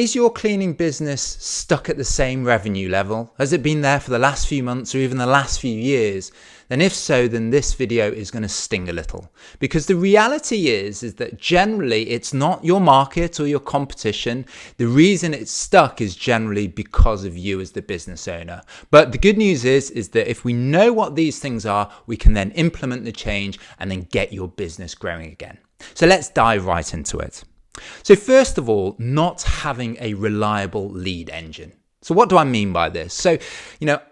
Is your cleaning business stuck at the same revenue level? Has it been there for the last few months or even the last few years? Then if so, then this video is going to sting a little. Because the reality is that generally it's not your market or your competition. The reason it's stuck is generally because of you as the business owner. But the good news is that if we know what these things are, we can then implement the change and then get your business growing again. So let's dive right into it. So first of all, not having a reliable lead engine. So what do I mean by this? So,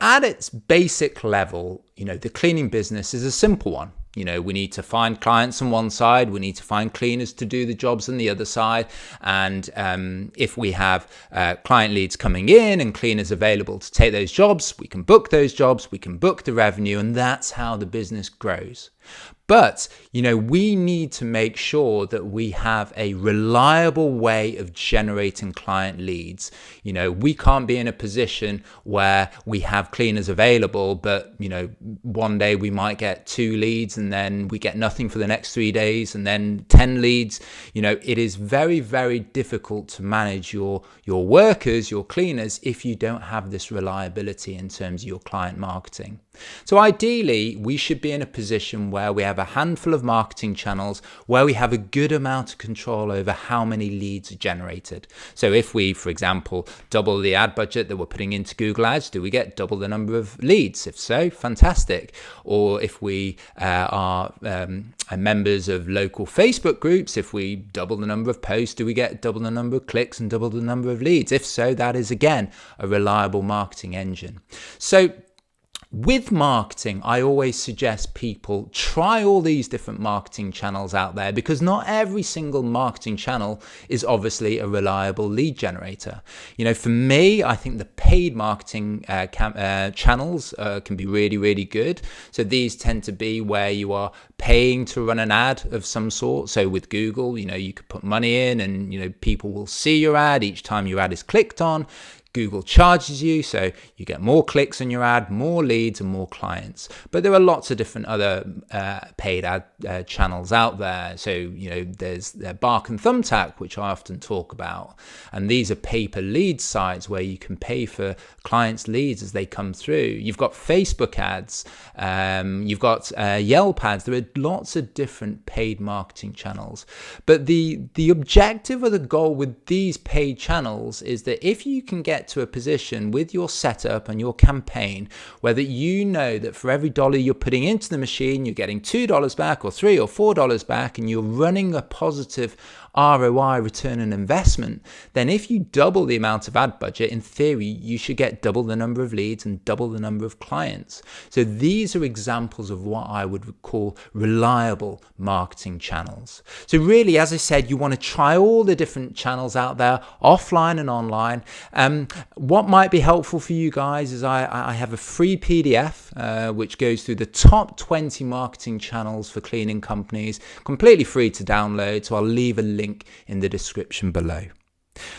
at its basic level, the cleaning business is a simple one. We need to find clients on one side, we need to find cleaners to do the jobs on the other side. And if we have client leads coming in and cleaners available to take those jobs, we can book those jobs, we can book the revenue, and that's how the business grows. But, we need to make sure that we have a reliable way of generating client leads. We can't be in a position where we have cleaners available, but, one day we might get 2 leads and then we get nothing for the next 3 days and then 10 leads. It is very, very difficult to manage your workers, your cleaners, if you don't have this reliability in terms of your client marketing. So ideally, we should be in a position where we have a handful of marketing channels where we have a good amount of control over how many leads are generated. So if we, for example, double the ad budget that we're putting into Google Ads, do we get double the number of leads? If so, fantastic. Or if we are members of local Facebook groups, if we double the number of posts, do we get double the number of clicks and double the number of leads? If so, that is again a reliable marketing engine. So with marketing, I always suggest people try all these different marketing channels out there, because not every single marketing channel is obviously a reliable lead generator. For me, I think the paid marketing channels can be really, really good. So these tend to be where you are paying to run an ad of some sort. So with Google, you could put money in and, people will see your ad each time your ad is clicked on. Google charges you, so you get more clicks on your ad, more leads and more clients. But there are lots of different other paid ad channels out there. So, there's Bark and Thumbtack, which I often talk about. And these are pay-per lead sites where you can pay for clients' leads as they come through. You've got Facebook ads, you've got Yelp ads. There are lots of different paid marketing channels. But the objective or the goal with these paid channels is that if you can get to a position with your setup and your campaign where that for every dollar you're putting into the machine, you're getting $2 back or $3 or $4 back, and you're running a positive ROI, return on investment, then if you double the amount of ad budget, in theory, you should get double the number of leads and double the number of clients. So these are examples of what I would call reliable marketing channels. So really, as I said, you want to try all the different channels out there, offline and online. What might be helpful for you guys is I have a free PDF which goes through the top 20 marketing channels for cleaning companies, completely free to download. So I'll leave a link in the description below.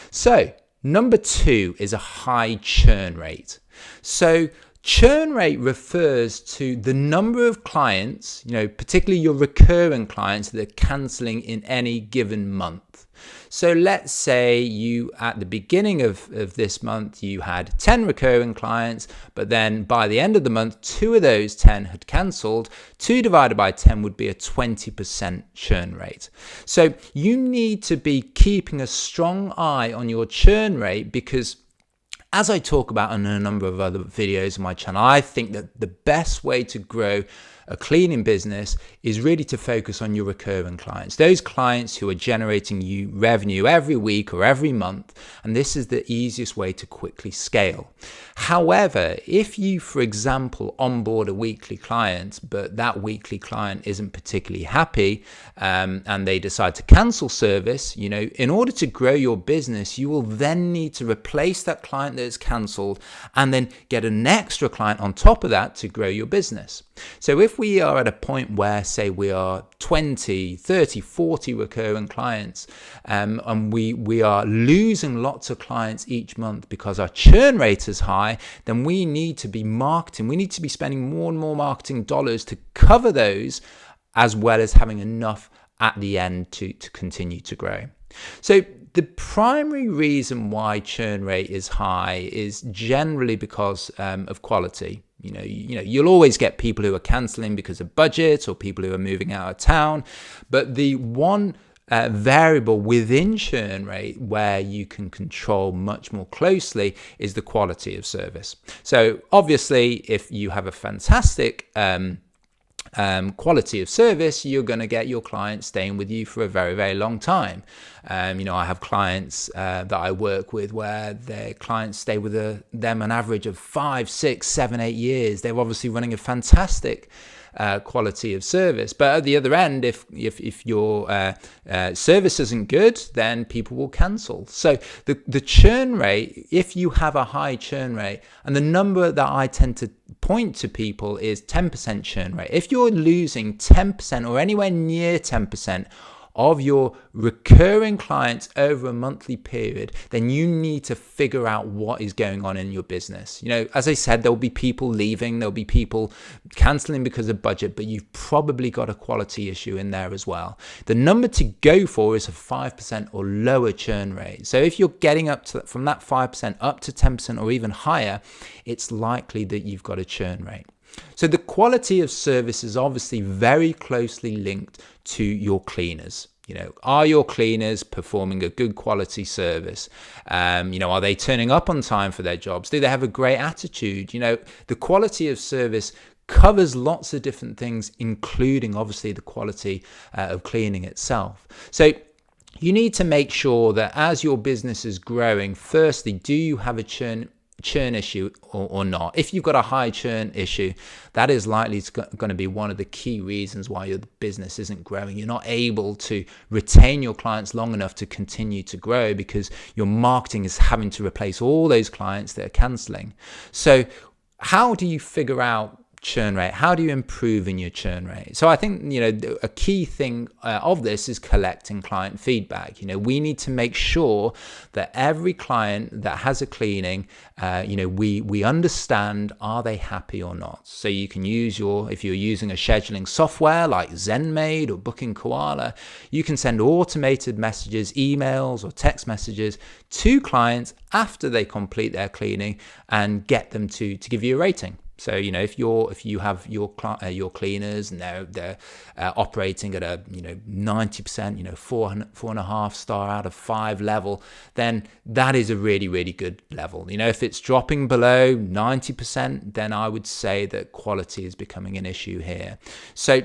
So number 2 is a high churn rate. So churn rate refers to the number of clients, particularly your recurring clients, that are cancelling in any given month. So let's say you, at the beginning of this month, you had 10 recurring clients, but then by the end of the month, 2 of those 10 had cancelled. 2 divided by 10 would be a 20% churn rate. So you need to be keeping a strong eye on your churn rate, because as I talk about in a number of other videos on my channel, I think that the best way to grow a cleaning business is really to focus on your recurring clients, those clients who are generating you revenue every week or every month, and this is the easiest way to quickly scale. However, if you, for example, onboard a weekly client, but that weekly client isn't particularly happy and they decide to cancel service, in order to grow your business, you will then need to replace that client that is cancelled and then get an extra client on top of that to grow your business. So if we are at a point where, say, we are 20, 30, 40 recurring clients and we are losing lots of clients each month because our churn rate is high, then we need to be marketing. We need to be spending more and more marketing dollars to cover those, as well as having enough at the end to continue to grow. So The primary reason why churn rate is high is generally because of quality. You'll always get people who are cancelling because of budget or people who are moving out of town. But the one variable within churn rate where you can control much more closely is the quality of service. So obviously, if you have a fantastic quality of service, you're going to get your clients staying with you for a very, very long time. I have clients that I work with where their clients stay with them an average of 5, 6, 7, 8 years. They're obviously running a fantastic quality of service, but at the other end, if your service isn't good, then people will cancel. So the churn rate, if you have a high churn rate, and the number that I tend to point to people is 10% churn rate. If you're losing 10% or anywhere near 10% of your recurring clients over a monthly period, then you need to figure out what is going on in your business. As I said, there'll be people leaving, there'll be people canceling because of budget, but you've probably got a quality issue in there as well. The number to go for is a 5% or lower churn rate. So if you're getting up to from that 5% up to 10% or even higher, it's likely that you've got a churn rate. So the quality of service is obviously very closely linked to your cleaners. Are your cleaners performing a good quality service? Are they turning up on time for their jobs? Do they have a great attitude? The quality of service covers lots of different things, including obviously the quality of cleaning itself. So you need to make sure that as your business is growing, firstly, do you have a churn issue or not? If you've got a high churn issue, that is likely going to be one of the key reasons why your business isn't growing. You're not able to retain your clients long enough to continue to grow because your marketing is having to replace all those clients that are cancelling. So how do you figure out churn rate? How do you improve in your churn rate? So I think, a key thing of this is collecting client feedback. We need to make sure that every client that has a cleaning, we understand, are they happy or not? So you can use if you're using a scheduling software like ZenMaid or Booking Koala, you can send automated messages, emails or text messages to clients after they complete their cleaning and get them to give you a rating. So, if you have your cleaners and they're operating at a 90%, 4.5 star out of 5 level, then that is a really, really good level. If it's dropping below 90%, then I would say that quality is becoming an issue here. So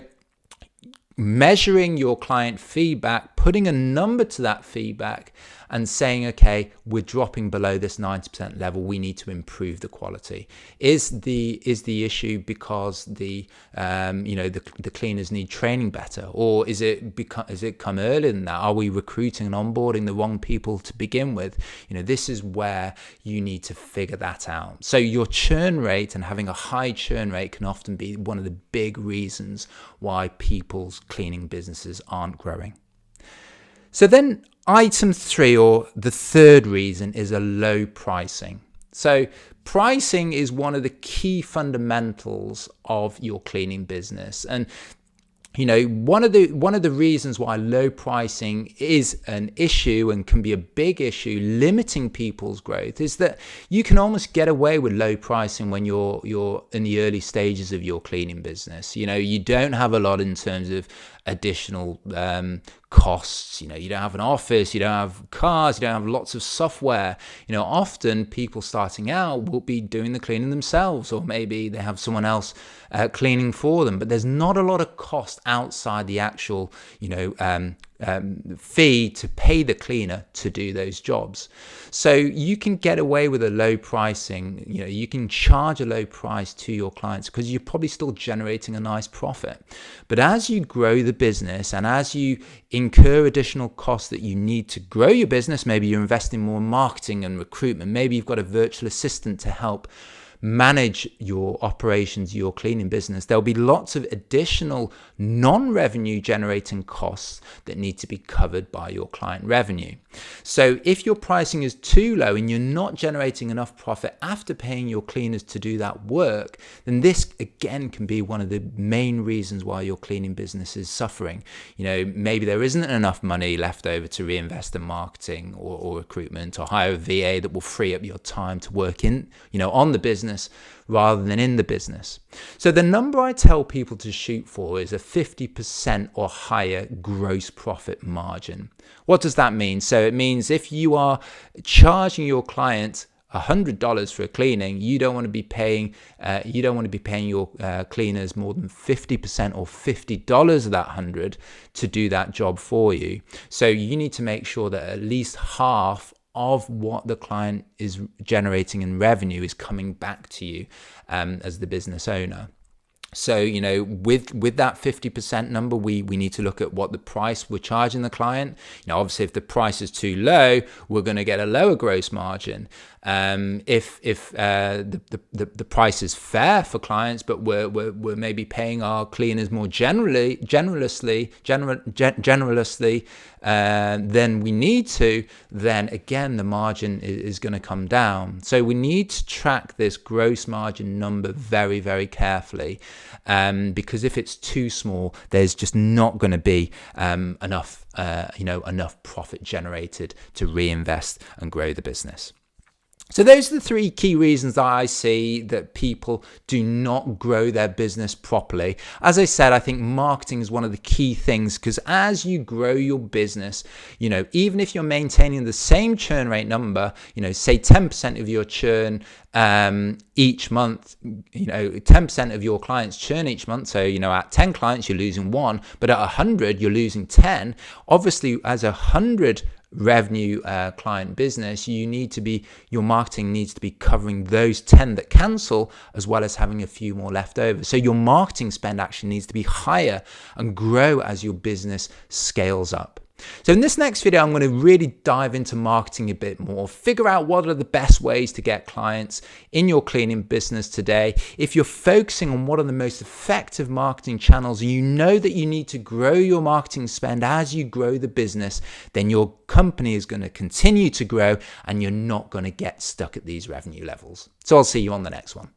measuring your client feedback, putting a number to that feedback and saying, okay, we're dropping below this 90% level, we need to improve the quality. Is the issue because the cleaners need training better, or is it come earlier than that? Are we recruiting and onboarding the wrong people to begin with? This is where you need to figure that out. So your churn rate and having a high churn rate can often be one of the big reasons why people's cleaning businesses aren't growing. So then item 3, or the third reason, is a low pricing. So pricing is one of the key fundamentals of your cleaning business. And one of the reasons why low pricing is an issue and can be a big issue limiting people's growth is that you can almost get away with low pricing when you're in the early stages of your cleaning business. You don't have a lot in terms of additional costs. You don't have an office, you don't have cars, you don't have lots of software. Often people starting out will be doing the cleaning themselves, or maybe they have someone else cleaning for them, but there's not a lot of cost outside the actual fee to pay the cleaner to do those jobs. So you can get away with a low pricing. You can charge a low price to your clients because you're probably still generating a nice profit. But as you grow the business and as you incur additional costs that you need to grow your business, maybe you're investing more in marketing and recruitment, maybe you've got a virtual assistant to help manage your operations, your cleaning business, there'll be lots of additional non-revenue generating costs that need to be covered by your client revenue. So if your pricing is too low and you're not generating enough profit after paying your cleaners to do that work, then this again can be one of the main reasons why your cleaning business is suffering. Maybe there isn't enough money left over to reinvest in marketing or recruitment, or hire a VA that will free up your time to work on the business rather than in the business. So the number I tell people to shoot for is a 50% or higher gross profit margin. What does that mean? So it means if you are charging your client $100 for a cleaning, you don't want to be paying your cleaners more than 50% or $50 of that 100 to do that job for you. So you need to make sure that at least half of what the client is generating in revenue is coming back to you as the business owner. So, with that 50% number, we need to look at what the price we're charging the client. Obviously, if the price is too low, we're going to get a lower gross margin. If the price is fair for clients, but we're maybe paying our cleaners more generously than we need to, then again the margin is going to come down. So we need to track this gross margin number very, very carefully, because if it's too small, there's just not going to be enough profit generated to reinvest and grow the business. So those are the three key reasons that I see that people do not grow their business properly. As I said, I think marketing is one of the key things, because as you grow your business, even if you're maintaining the same churn rate number, say 10% of your churn each month, 10% of your clients churn each month. So, at 10 clients, you're losing 1, but at 100, you're losing 10. Obviously, as 100 revenue client business, your marketing needs to be covering those 10 that cancel, as well as having a few more left over. So your marketing spend actually needs to be higher and grow as your business scales up. So in this next video, I'm going to really dive into marketing a bit more, figure out what are the best ways to get clients in your cleaning business today. If you're focusing on what are the most effective marketing channels, and you know that you need to grow your marketing spend as you grow the business, then your company is going to continue to grow and you're not going to get stuck at these revenue levels. So I'll see you on the next one.